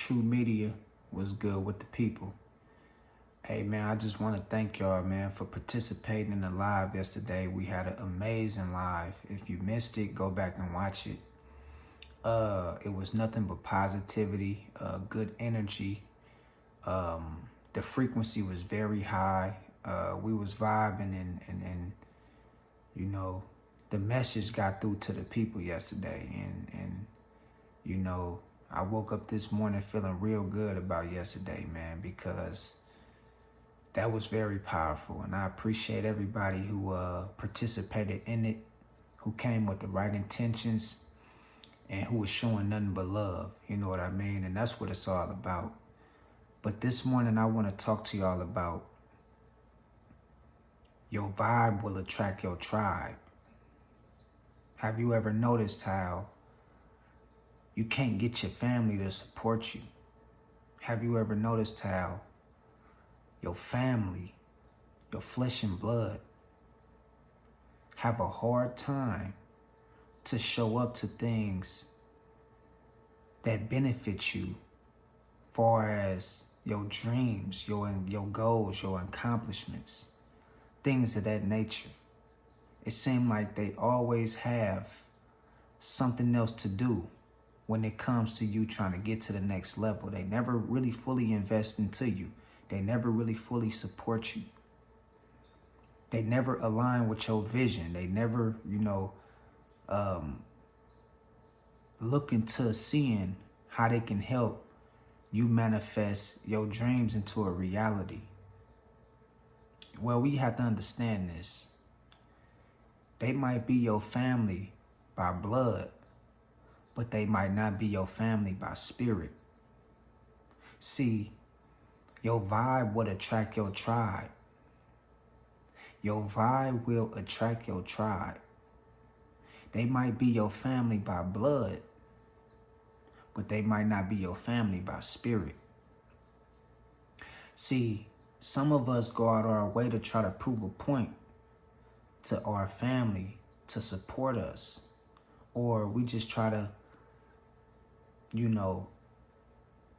True Media was good with the people. Hey man, I just want to thank y'all, man, for participating in the live yesterday. We had an amazing live. If you missed it, go back and watch it. It was nothing but positivity, good energy. The frequency was very high. We was vibing and you know, the message got through to the people yesterday. And you know, I woke up this morning feeling real good about yesterday, man, because that was very powerful. And I appreciate everybody who participated in it, who came with the right intentions, and who was showing nothing but love. You know what I mean? And that's what it's all about. But this morning, I want to talk to y'all about your vibe will attract your tribe. Have you ever noticed how you can't get your family to support you? Have you ever noticed how your family, your flesh and blood, have a hard time to show up to things that benefit you, far as your dreams, your goals, your accomplishments, things of that nature? It seems like they always have something else to do when it comes to you trying to get to the next level. They never really fully invest into you. They never really fully support you. They never align with your vision. They never, look into seeing how they can help you manifest your dreams into a reality. Well, we have to understand this. They might be your family by blood, but they might not be your family by spirit. See, your vibe would attract your tribe. Your vibe will attract your tribe. They might be your family by blood, but they might not be your family by spirit. See, some of us go out our way to try to prove a point to our family to support us. Or we just try to,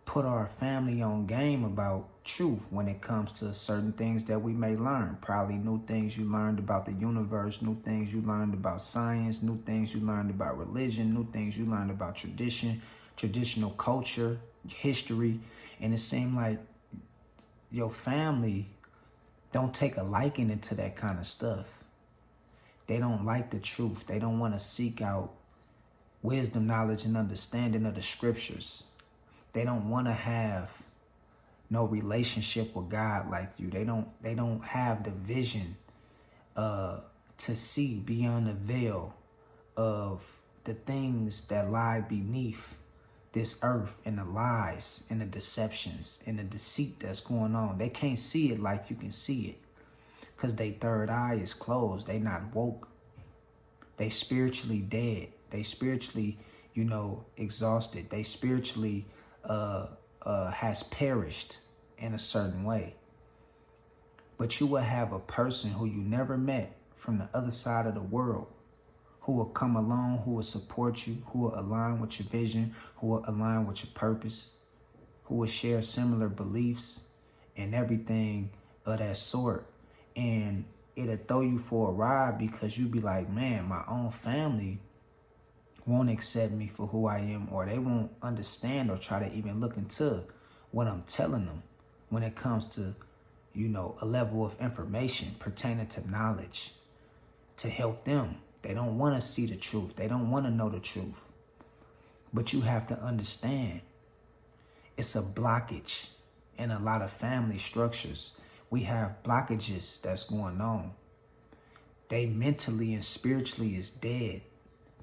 put our family on game about truth when it comes to certain things that we may learn. Probably new things you learned about the universe, new things you learned about science, new things you learned about religion, new things you learned about tradition, traditional culture, history. And it seemed like your family don't take a liking into that kind of stuff. They don't like the truth. They don't want to seek out wisdom, knowledge, and understanding of the scriptures. They don't want to have no relationship with God like you. They don't have the vision to see beyond the veil of the things that lie beneath this earth, and the lies and the deceptions and the deceit that's going on. They can't see it like you can see it because their third eye is closed. They not woke. They spiritually dead. They spiritually, exhausted. They spiritually has perished in a certain way. But you will have a person who you never met from the other side of the world, who will come along, who will support you, who will align with your vision, who will align with your purpose, who will share similar beliefs and everything of that sort. And it'll throw you for a ride because you be like, man, my own family won't accept me for who I am, or they won't understand or try to even look into what I'm telling them when it comes to, a level of information pertaining to knowledge to help them. They don't want to see the truth. They don't want to know the truth. But you have to understand, it's a blockage in a lot of family structures. We have blockages that's going on. They mentally and spiritually is dead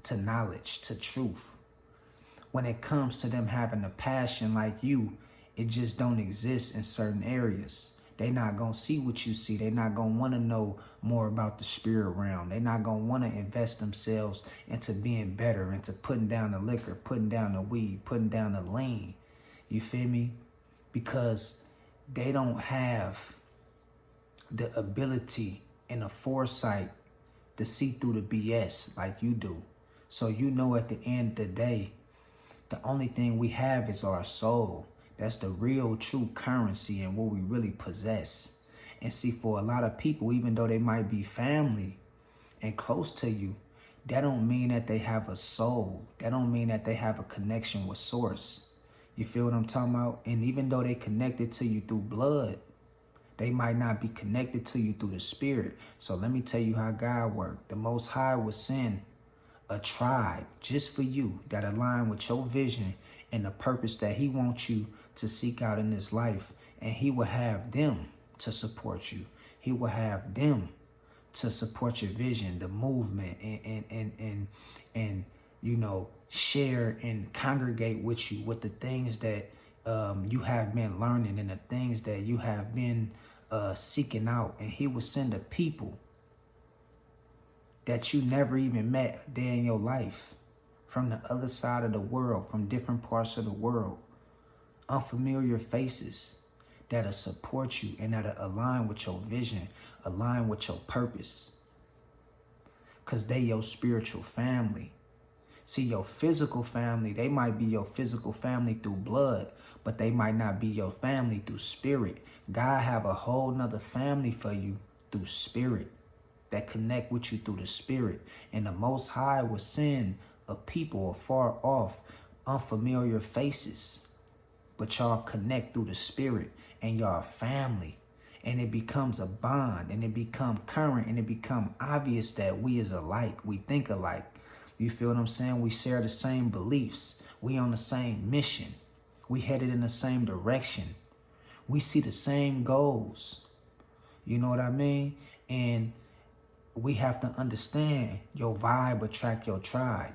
to knowledge, to truth. When it comes to them having a passion like you, it just don't exist in certain areas. They not going to see what you see. They not going to want to know more about the spirit realm. They not going to want to invest themselves into being better, into putting down the liquor, putting down the weed, putting down the lean. You feel me? Because they don't have the ability and the foresight to see through the BS like you do. So at the end of the day, the only thing we have is our soul. That's the real true currency and what we really possess. And see, for a lot of people, even though they might be family and close to you, that don't mean that they have a soul. That don't mean that they have a connection with source. You feel what I'm talking about? And even though they connected to you through blood, they might not be connected to you through the spirit. So let me tell you how God worked. The Most High will send a tribe just for you that align with your vision and the purpose that he wants you to seek out in this life. And he will have them to support you. He will have them to support your vision, the movement, and you know, share and congregate with you with the things that you have been learning and the things that you have been seeking out. And he will send a people that you never even met a day in your life, from the other side of the world, from different parts of the world, unfamiliar faces that'll support you and that'll align with your vision, align with your purpose, because they your spiritual family. See, your physical family, they might be your physical family through blood, but they might not be your family through spirit. God have a whole nother family for you through spirit, that connect with you through the spirit. And the Most High will send a people afar off, unfamiliar faces, but y'all connect through the spirit and y'all family. And it becomes a bond, and it become current, and it become obvious that we is alike. We think alike. You feel what I'm saying? We share the same beliefs. We on the same mission. We headed in the same direction. We see the same goals. You know what I mean? And we have to understand, your vibe attract your tribe.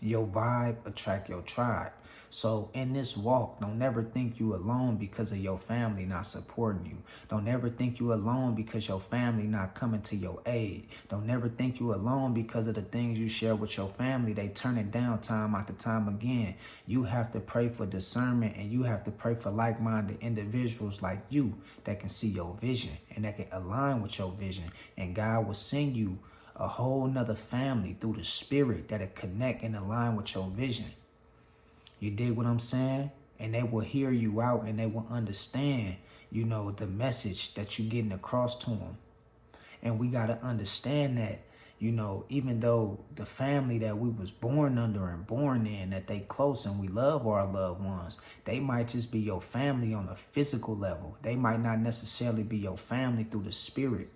Your vibe attract your tribe. So in this walk, don't never think you alone because of your family not supporting you. Don't never think you alone because your family not coming to your aid. Don't never think you alone because of the things you share with your family. They turn it down time after time again. You have to pray for discernment, and you have to pray for like-minded individuals like you that can see your vision and that can align with your vision. And God will send you a whole nother family through the spirit that'll connect and align with your vision. You dig what I'm saying? And they will hear you out, and they will understand, you know, the message that you're getting across to them. And we got to understand that, you know, even though the family that we was born under and born in, that they close and we love our loved ones, they might just be your family on a physical level. They might not necessarily be your family through the spirit.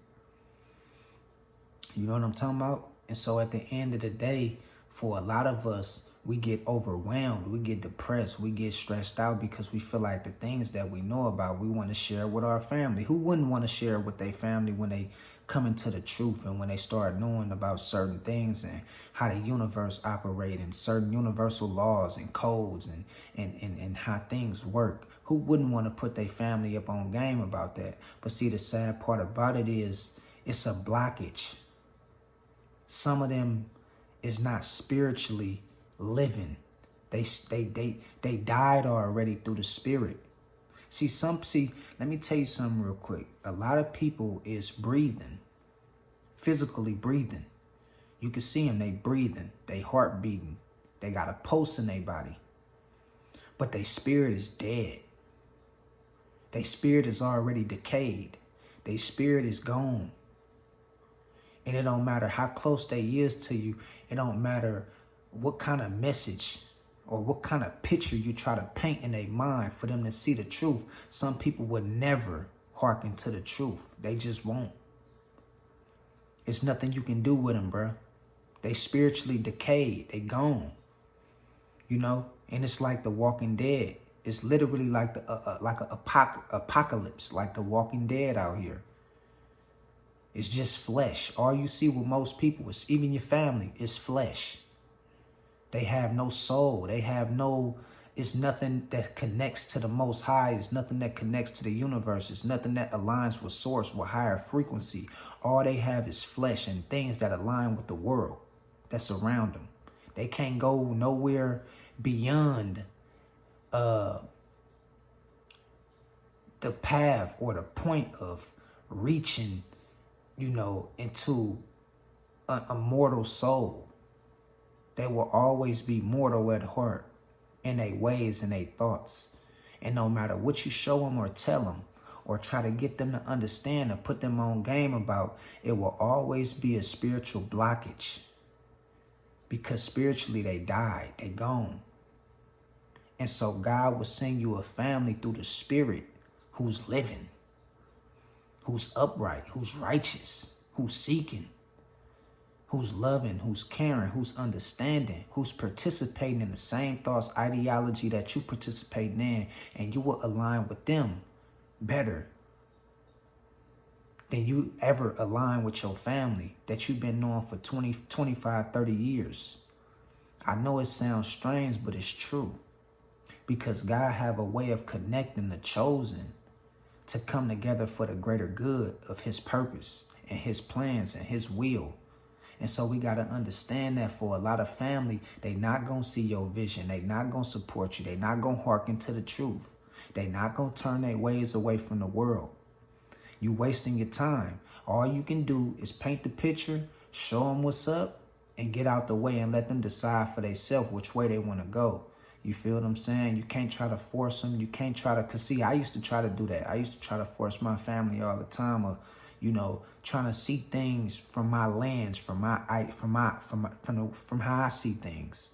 You know what I'm talking about? And so at the end of the day, for a lot of us, we get overwhelmed, we get depressed, we get stressed out because we feel like the things that we know about, we want to share with our family. Who wouldn't want to share with their family when they come into the truth and when they start knowing about certain things and how the universe operates and certain universal laws and codes and how things work? Who wouldn't want to put their family up on game about that? But see, the sad part about it is it's a blockage. Some of them is not spiritually living. They died already through the spirit. See, let me tell you something real quick. A lot of people is breathing, physically breathing. You can see them, they breathing, they heart beating. They got a pulse in their body. But their spirit is dead. Their spirit is already decayed. Their spirit is gone. And it don't matter how close they is to you. It don't matter what kind of message or what kind of picture you try to paint in their mind for them to see the truth. Some people would never hearken to the truth. They just won't. It's nothing you can do with them, bro. They spiritually decayed. They gone. You know? And it's like the Walking Dead. It's literally like apocalypse, like the Walking Dead out here. It's just flesh. All you see with most people, is even your family, is flesh. They have no soul. They have no, it's nothing that connects to the Most High. It's nothing that connects to the universe. It's nothing that aligns with source, with higher frequency. All they have is flesh and things that align with the world that surround them. They can't go nowhere beyond the path or the point of reaching, you know, into a mortal soul. They will always be mortal at heart. in their ways and their thoughts. And no matter what you show them or tell them or try to get them to understand or put them on game about, it will always be a spiritual blockage. Because spiritually they died, they gone. And so God will send you a family through the Spirit who's living, who's upright, who's righteous, who's seeking, who's loving, who's caring, who's understanding, who's participating in the same thoughts, ideology that you participate in, and you will align with them better than you ever align with your family that you've been knowing for 20, 25, 30 years. I know it sounds strange, but it's true. Because God have a way of connecting the chosen to come together for the greater good of his purpose and his plans and his will. And so we got to understand that for a lot of family, they not going to see your vision. They not going to support you. They not going to hearken to the truth. They not going to turn their ways away from the world. You wasting your time. All you can do is paint the picture, show them what's up, and get out the way and let them decide for themselves which way they want to go. You feel what I'm saying? You can't try to force them. You can't try to, cause see, I used to try to do that. I used to try to force my family all the time, or, you know, trying to see things from my lens, from how I see things.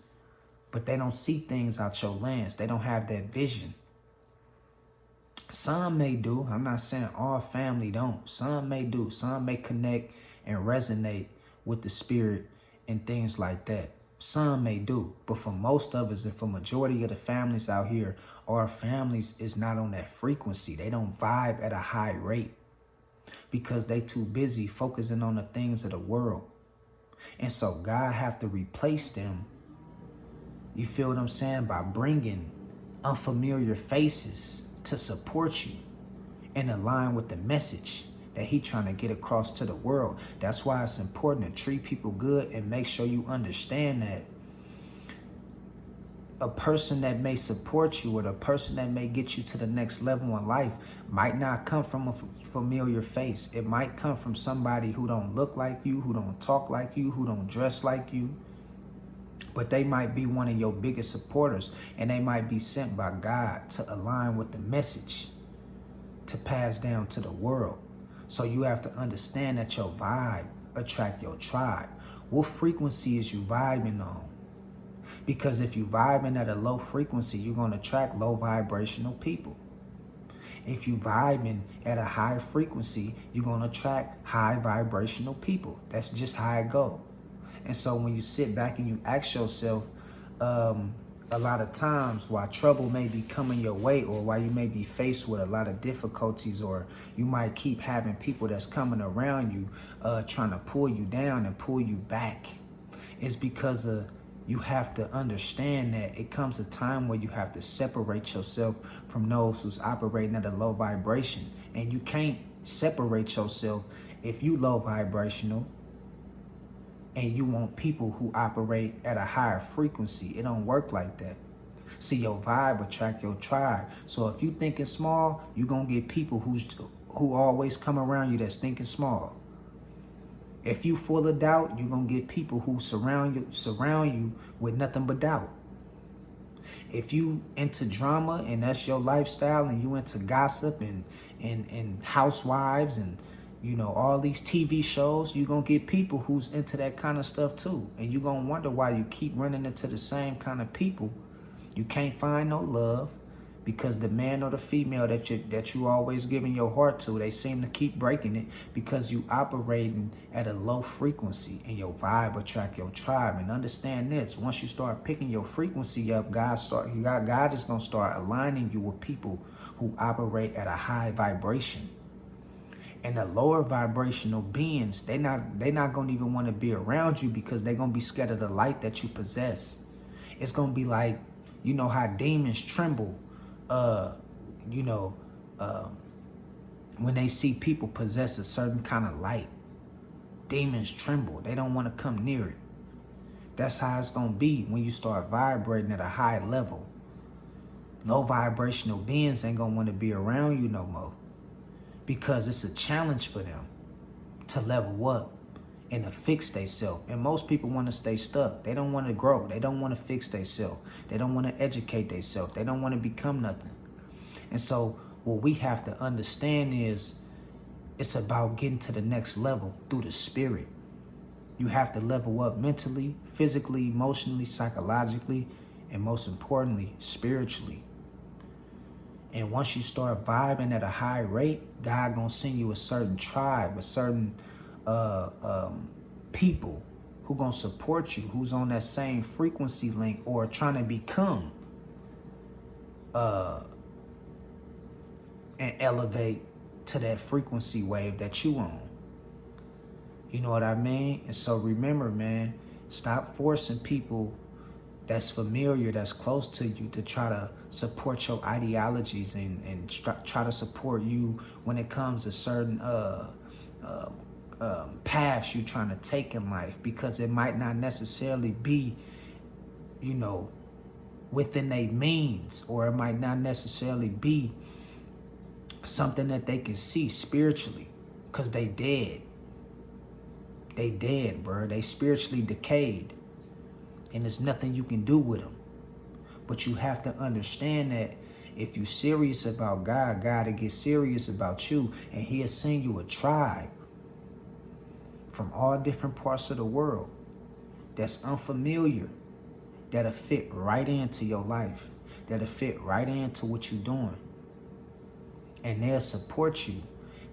But they don't see things out your lens. They don't have that vision. Some may do. I'm not saying all family don't. Some may do. Some may connect and resonate with the Spirit and things like that. Some may do, but for most of us and for majority of the families out here, our families is not on that frequency. They don't vibe at a high rate because they too busy focusing on the things of the world. And so God have to replace them, you feel what I'm saying, by bringing unfamiliar faces to support you and align with the message that he trying to get across to the world. That's why it's important to treat people good and make sure you understand that a person that may support you or the person that may get you to the next level in life might not come from a familiar face. It might come from somebody who don't look like you, who don't talk like you, who don't dress like you. But they might be one of your biggest supporters, and they might be sent by God to align with the message to pass down to the world. So you have to understand that your vibe attract your tribe. What frequency is you vibing on? Because if you vibing at a low frequency, you're going to attract low vibrational people. If you vibing at a high frequency, you're going to attract high vibrational people. That's just how it go. And so when you sit back and you ask yourself, a lot of times why trouble may be coming your way, or why you may be faced with a lot of difficulties, or you might keep having people that's coming around you trying to pull you down and pull you back, is because you have to understand that it comes a time where you have to separate yourself from those who's operating at a low vibration. And you can't separate yourself if you low vibrational and you want people who operate at a higher frequency. It don't work like that. See, your vibe attract your tribe. So if you thinking small, you're going to get people who always come around you that's thinking small. If you full of doubt, you're going to get people who surround you with nothing but doubt. If you into drama and that's your lifestyle, and you into gossip and housewives and, you know, all these TV shows, you're going to get people who's into that kind of stuff too. And you're going to wonder why you keep running into the same kind of people. You can't find no love because the man or the female that you always giving your heart to, they seem to keep breaking it because you operating at a low frequency, and your vibe attract your tribe. And understand this, once you start picking your frequency up, God is going to start aligning you with people who operate at a high vibration. And the lower vibrational beings, they're not going to even want to be around you because they're going to be scared of the light that you possess. It's going to be like, you know how demons tremble, when they see people possess a certain kind of light. Demons tremble. They don't want to come near it. That's how it's going to be when you start vibrating at a high level. Low vibrational beings ain't going to want to be around you no more, because it's a challenge for them to level up and to fix themselves. And most people want to stay stuck. They don't want to grow. They don't want to fix themselves. They don't want to educate themselves. They don't want to become nothing. And so what we have to understand is it's about getting to the next level through the spirit. You have to level up mentally, physically, emotionally, psychologically, and most importantly, spiritually. And once you start vibing at a high rate, God gonna send you a certain tribe, a certain people who gonna support you, who's on that same frequency link or trying to become and elevate to that frequency wave that you on. You know what I mean? And so remember, man, stop forcing people that's familiar, that's close to you, to try to support your ideologies and try to support you when it comes to certain paths you're trying to take in life, because it might not necessarily be, you know, within their means, or it might not necessarily be something that they can see spiritually, because they dead. They dead, bro. They spiritually decayed. And there's nothing you can do with them. But you have to understand that if you're serious about God, God will get serious about you, and he'll send you a tribe from all different parts of the world that's unfamiliar, that'll fit right into your life, that'll fit right into what you're doing. And they'll support you.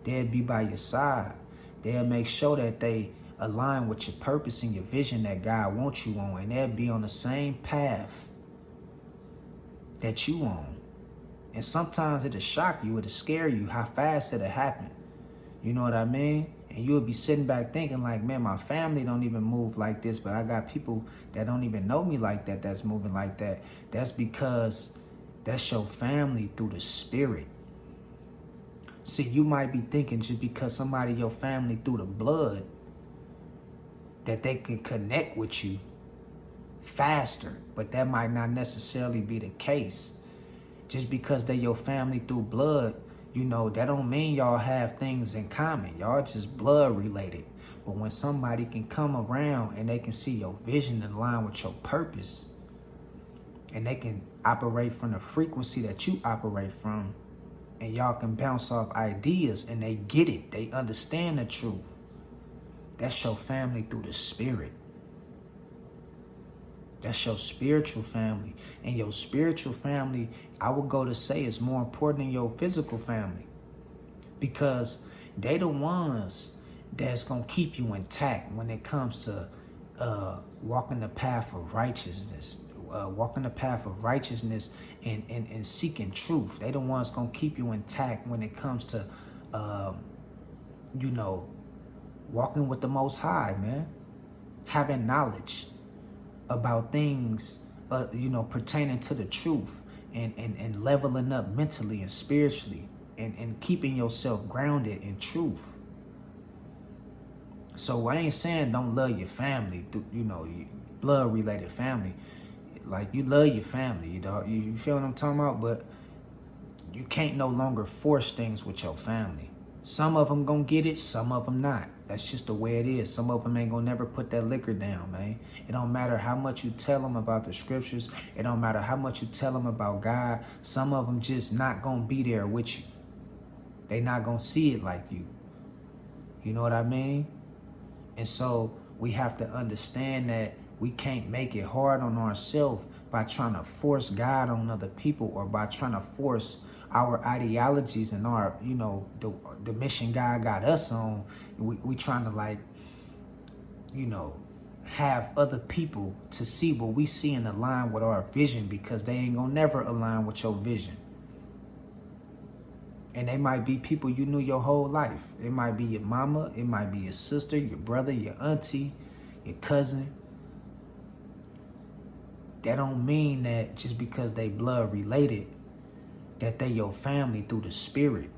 They'll be by your side. They'll make sure that they align with your purpose and your vision that God wants you on, and they'll be on the same path that you on. And sometimes it'll shock you, it'll scare you how fast it'll happen. You know what I mean? And you'll be sitting back thinking like, man, my family don't even move like this, but I got people that don't even know me like that that's moving like that. That's because that's your family through the spirit. See, you might be thinking just because somebody your family through the blood that they can connect with you faster, but that might not necessarily be the case. Just because they your family through blood, you know, that don't mean y'all have things in common. Y'all just blood related. But when somebody can come around and they can see your vision in line with your purpose, and they can operate from the frequency that you operate from, and y'all can bounce off ideas, and they get it, they understand the truth. That's your family through the spirit. That's your spiritual family. And your spiritual family, I would go to say, is more important than your physical family. Because they the ones that's going to keep you intact when it comes to walking the path of righteousness. Walking the path of righteousness and seeking truth. They the ones going to keep you intact when it comes to, you know, walking with the Most High, man. Having knowledge about things, you know, pertaining to the truth, and leveling up mentally and spiritually, and keeping yourself grounded in truth. So I ain't saying don't love your family, you know, blood related family. Like, you love your family, you know, you feel what I'm talking about? But you can't no longer force things with your family. Some of them gonna get it, some of them not. That's just the way it is. Some of them ain't gonna never put that liquor down, man. It don't matter how much you tell them about the scriptures. It don't matter how much you tell them about God. Some of them just not gonna be there with you. They not gonna see it like you. You know what I mean? And so we have to understand that we can't make it hard on ourselves by trying to force God on other people, or by trying to force our ideologies and our, you know, the mission God got us on. We trying to, like, you know, have other people to see what we see and align with our vision, because they ain't gonna never align with your vision. And they might be people you knew your whole life. It might be your mama, it might be your sister, your brother, your auntie, your cousin. That don't mean that just because they blood related, that they your family through the spirit.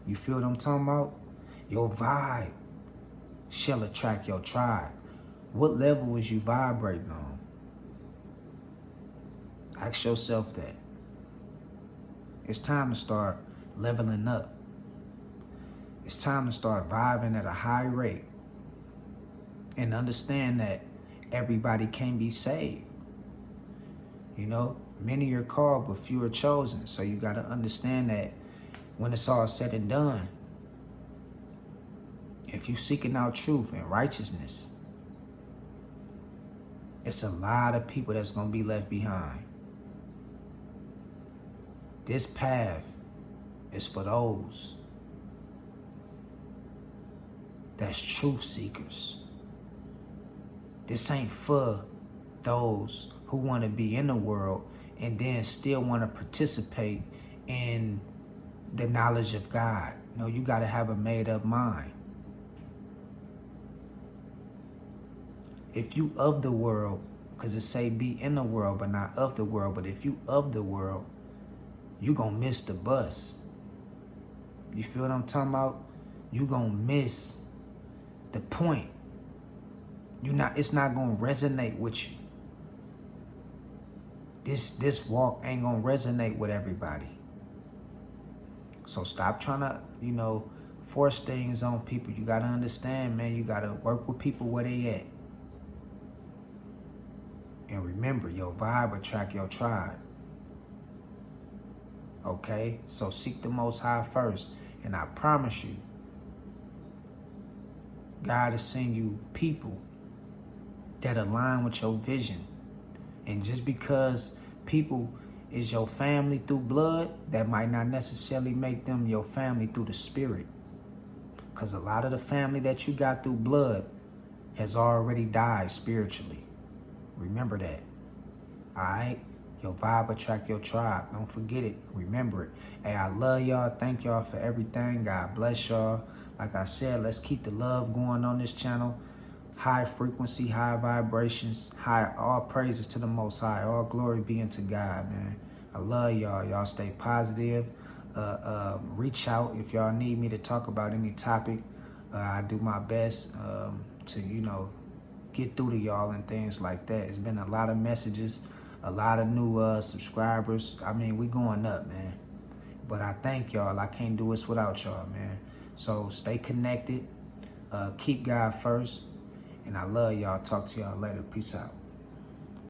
You feel what I'm talking about? Your vibe shall attract your tribe. What level is you vibrating on? Ask yourself that. It's time to start leveling up. It's time to start vibing at a high rate. And understand that everybody can be saved. You know, many are called, but few are chosen. So you got to understand that when it's all said and done, if you seeking out truth and righteousness, it's a lot of people that's going to be left behind. This path is for those that's truth seekers. This ain't for those who want to be in the world and then still want to participate in the knowledge of God. No, you got to have a made up mind. If you of the world, because it say be in the world but not of the world, but if you of the world, you gonna miss the bus. You feel what I'm talking about? You gonna miss the point. It's not gonna resonate with you. This walk ain't gonna resonate with everybody. So stop trying to, force things on people. You gotta understand, man, you gotta work with people where they at. And remember, your vibe attract your tribe. Okay? So seek the Most High first. And I promise you, God will send you people that align with your vision. And just because people is your family through blood, that might not necessarily make them your family through the spirit. Because a lot of the family that you got through blood has already died spiritually. Remember that. All right? Your vibe attract your tribe. Don't forget it. Remember it. Hey, I love y'all. Thank y'all for everything. God bless y'all. Like I said, let's keep the love going on this channel. High frequency, high vibrations, all praises to the Most High. All glory be unto God, man. I love y'all. Y'all stay positive. Reach out if y'all need me to talk about any topic. I do my best to, get through to y'all and things like that. It's been a lot of messages, a lot of new subscribers. I mean, we going up, man. But I thank y'all. I can't do this without y'all, man. So stay connected. Keep God first. And I love y'all. Talk to y'all later. Peace out.